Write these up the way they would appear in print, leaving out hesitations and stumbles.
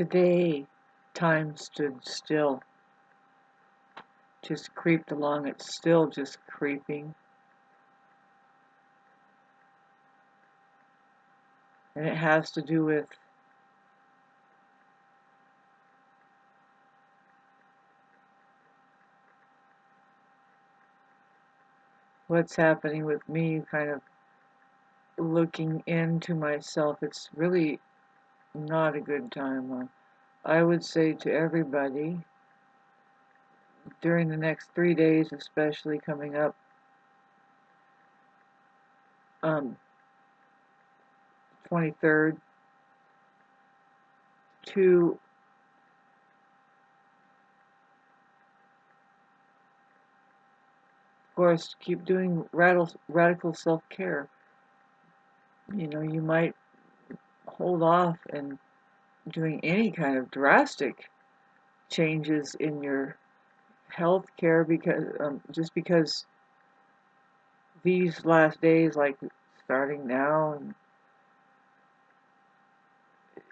Today, time stood still, just creeped along. It's still just creeping. And it has to do with what's happening with me, kind of looking into myself. It's really not a good time. I would say to everybody, during the next 3 days, especially coming up, 23rd, to of course keep doing radical self-care. You know, you might hold off and doing any kind of drastic changes in your health care because just because these last days, like starting now, and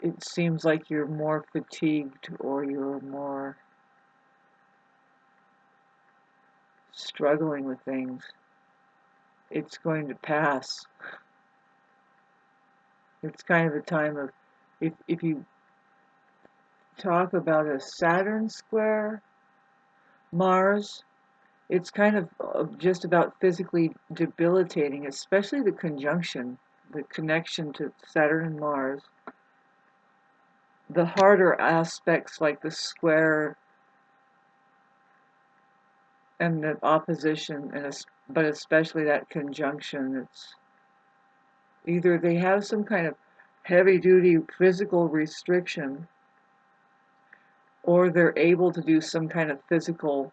it seems like you're more fatigued or you're more struggling with things. It's going to pass. It's kind of a time of, if you talk about a Saturn square Mars, it's kind of just about physically debilitating, especially the conjunction, the connection to Saturn and Mars. The harder aspects like the square and the opposition, but especially that conjunction, it's either they have some kind of heavy-duty physical restriction, or they're able to do some kind of physical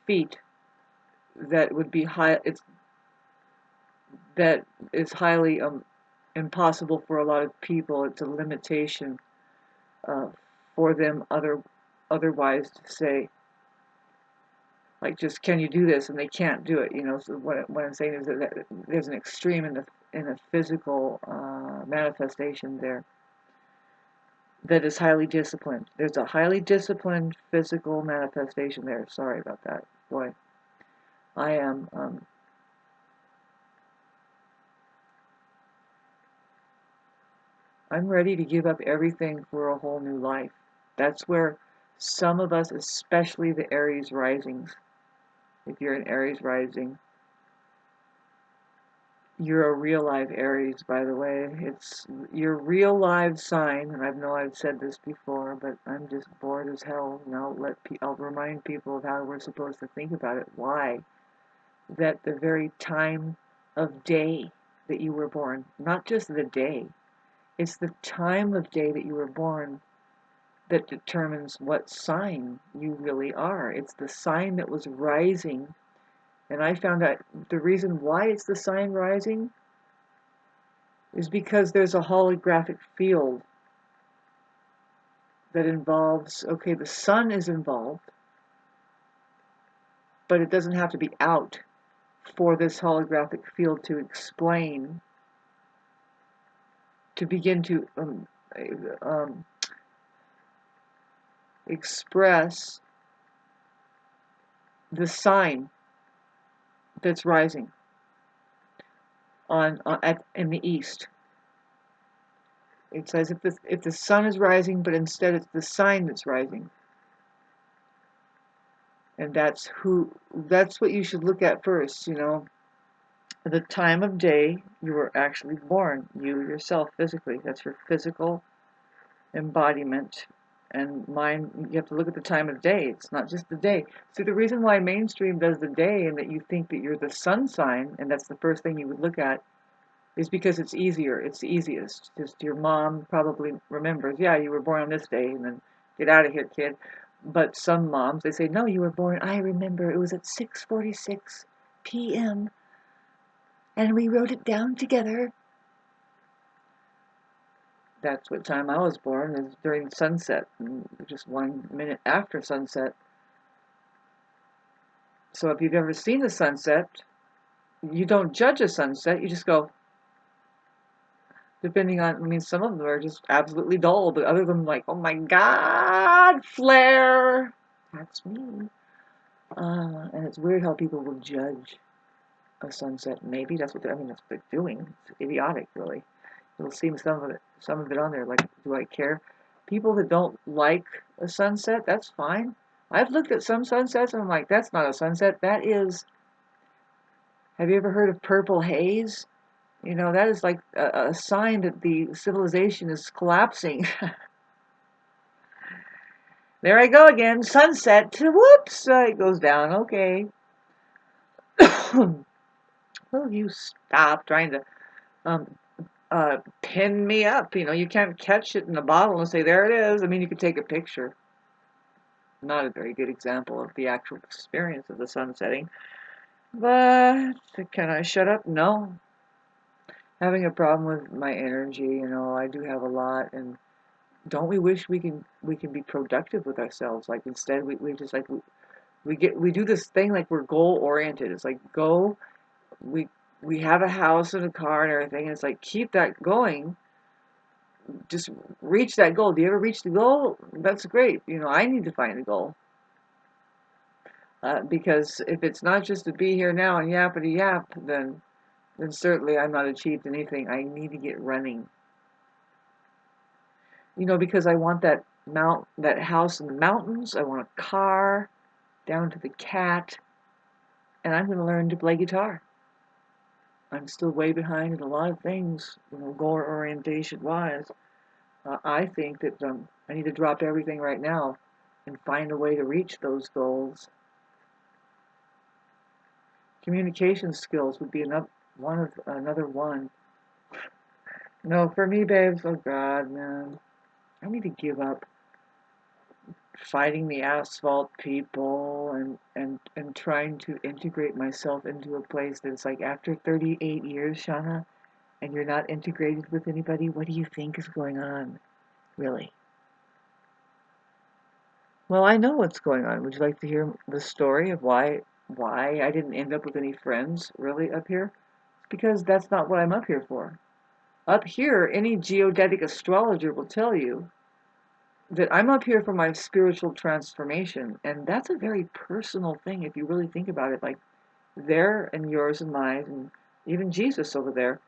feat that would be that is highly impossible for a lot of people. It's a limitation for them otherwise to say, like, just can you do this, and they can't do it. So what I'm saying is that there's an extreme in a physical manifestation there that is highly disciplined. There's a highly disciplined physical manifestation there. Sorry about that. Boy, I am I'm ready to give up everything for a whole new life. That's where some of us, especially the Aries risings, if you're an Aries rising, you're a real live Aries, by the way. It's your real live sign, and I know I've said this before, but I'm just bored as hell. And I'll remind people of how we're supposed to think about it. Why? That the very time of day that you were born, not just the day, it's the time of day that you were born that determines what sign you really are. It's the sign that was rising. And I found out the reason why it's the sign rising is because there's a holographic field that involves, okay, the sun is involved, but it doesn't have to be out for this holographic field to explain, to begin to express the sign that's rising in the east. It's as if the sun is rising, but instead it's the sign that's rising. And that's what you should look at first, the time of day you were actually born, you yourself physically. That's your physical embodiment. And mine, you have to look at the time of day. It's not just the day. See, the reason why mainstream does the day and that you think that you're the sun sign, and that's the first thing you would look at, is because it's easier. It's the easiest. Just your mom probably remembers, yeah, you were born on this day, and then get out of here, kid. But some moms, they say, no, you were born, I remember, it was at 6:46 p.m., and we wrote it down together. That's what time I was born, is during sunset, just 1 minute after sunset. So if you've ever seen the sunset, you don't judge a sunset, you just go, Depending on, I mean, some of them are just absolutely dull, but other than like, oh my God, flare. That's me. And it's weird how people will judge a sunset. Maybe that's what I mean. That's what they're doing. It's idiotic, really. You'll see some of it on there. Like, do I care? People that don't like a sunset, that's fine. I've looked at some sunsets and I'm like, that's not a sunset. That is. Have you ever heard of purple haze? You know, that is like a sign that the civilization is collapsing. There I go again. Sunset. Whoops. It goes down. Okay. Will you stop trying to um, pin me up? You know, you can't catch it in a bottle and say, there it is. I mean, you could take a picture. Not a very good example of the actual experience of the sun setting. But can I shut up? No. Having a problem with my energy, you know, I do have a lot, and don't we wish we can be productive with ourselves? Like instead we just like we do this thing like we're goal oriented. It's like we we have a house and a car and everything, and it's like keep that going. Just reach that goal. Do you ever reach the goal? That's great. You know, I need to find the goal. Because if it's not just to be here now and yappity yap, then certainly I'm not achieved anything. I need to get running. You know, because I want that house in the mountains. I want a car down to the cat, and I'm going to learn to play guitar. I'm still way behind in a lot of things, you know, goal orientation wise. I think that I need to drop everything right now and find a way to reach those goals. Communication skills would be another one. No, for me, babes, oh God, man. I need to give up fighting the asphalt people and trying to integrate myself into a place that's like after 38 years, Shauna, and you're not integrated with anybody, what do you think is going on? Really? Well, I know what's going on. Would you like to hear the story of why I didn't end up with any friends really up here? It's because that's not what I'm up here for. Up here, any geodetic astrologer will tell you that I'm up here for my spiritual transformation, and that's a very personal thing if you really think about it. Like there and yours and mine, and even Jesus over there,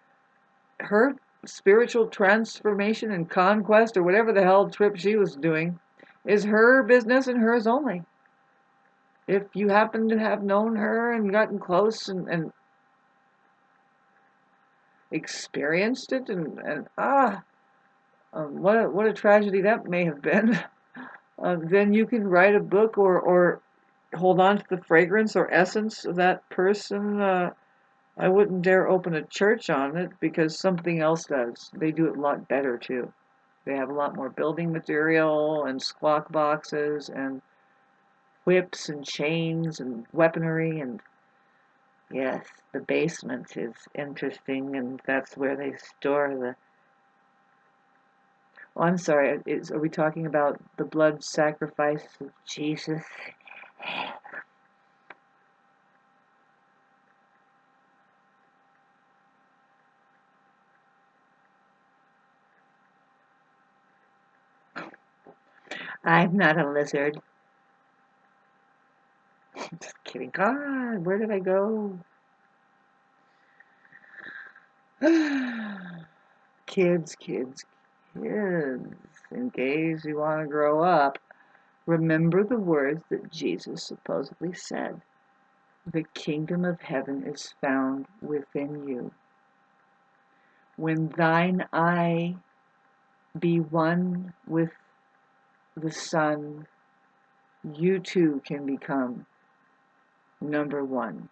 her spiritual transformation and conquest, or whatever the hell trip she was doing, is her business and hers only. If you happen to have known her and gotten close and experienced it, what a tragedy that may have been. Then you can write a book or hold on to the fragrance or essence of that person. I wouldn't dare open a church on it because something else does. They do it a lot better too. They have a lot more building material and squawk boxes and whips and chains and weaponry, and yes, the basement is interesting, and that's where they store the. Oh, I'm sorry. Are we talking about the blood sacrifice of Jesus? I'm not a lizard. Just kidding. God, where did I go? Kids, kids, kids. In case you want to grow up, remember the words that Jesus supposedly said. The kingdom of heaven is found within you. When thine eye be one with the sun, you too can become number one.